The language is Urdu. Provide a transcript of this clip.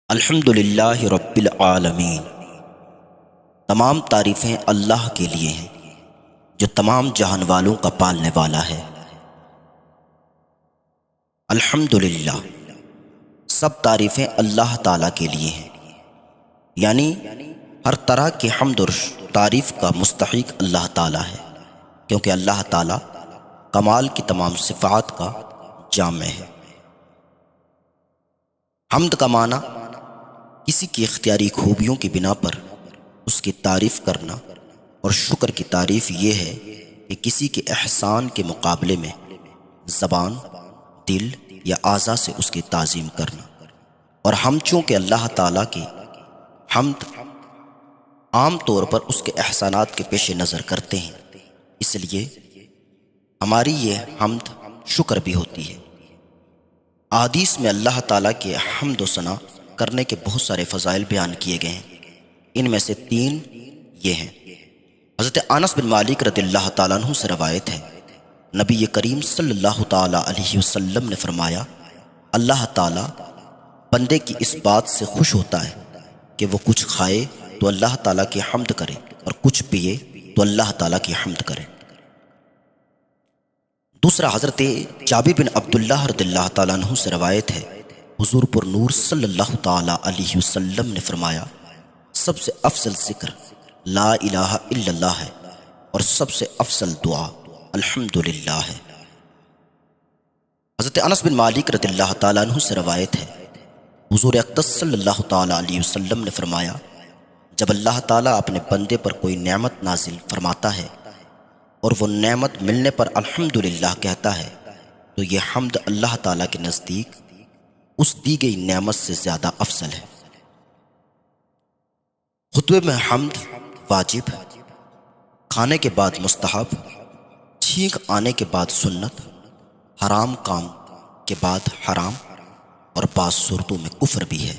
الحمدللہ رب العالمین۔ تمام تعریفیں اللہ کے لیے ہیں جو تمام جہان والوں کا پالنے والا ہے۔ الحمدللہ، سب تعریفیں اللہ تعالیٰ کے لیے ہیں، یعنی ہر طرح کی حمد و تعریف کا مستحق اللہ تعالیٰ ہے، کیونکہ اللہ تعالیٰ کمال کی تمام صفات کا جامع ہے۔ حمد کا معنی کسی کی اختیاری خوبیوں کی بنا پر اس کی تعریف کرنا، اور شکر کی تعریف یہ ہے کہ کسی کے احسان کے مقابلے میں زبان، دل یا اعضاء سے اس کی تعظیم کرنا۔ اور ہم چونکہ اللہ تعالیٰ کی حمد عام طور پر اس کے احسانات کے پیش نظر کرتے ہیں، اس لیے ہماری یہ حمد شکر بھی ہوتی ہے۔ احادیث میں اللہ تعالیٰ کے حمد و ثنا کرنے کے بہت سارے فضائل بیان کیے گئے ہیں۔ ان میں سے 3 یہ ہیں۔ حضرت انس بن مالک رضی اللہ تعالیٰ عنہ سے روایت ہے، نبی کریم صلی اللہ تعالیٰ علیہ وسلم نے فرمایا، اللہ تعالیٰ بندے کی اس بات سے خوش ہوتا ہے کہ وہ کچھ کھائے تو اللہ تعالیٰ کی حمد کرے، اور کچھ پیے تو اللہ تعالیٰ کی حمد کرے۔ دوسرا، حضرت جابر بن عبداللہ رضی اللہ تعالیٰ عنہ سے روایت ہے، حضور پر نور صلی اللہ تعالیٰ علیہ وسلم نے فرمایا، سب سے افضل ذکر لا الہ الا اللہ ہے، اور سب سے افضل دعا الحمدللہ ہے۔ حضرت انس بن مالک رضی اللہ تعالیٰ عنہ سے روایت ہے، حضور اقدس صلی اللہ تعالیٰ علیہ وسلم نے فرمایا، جب اللہ تعالیٰ اپنے بندے پر کوئی نعمت نازل فرماتا ہے اور وہ نعمت ملنے پر الحمدللہ کہتا ہے، تو یہ حمد اللہ تعالیٰ کے نزدیک اس دی گئی نعمت سے زیادہ افضل ہے۔ خطبے میں حمد واجب، کھانے کے بعد مستحب، چھینک آنے کے بعد سنت، حرام کام کے بعد حرام، اور بعض صورتوں میں کفر بھی ہے۔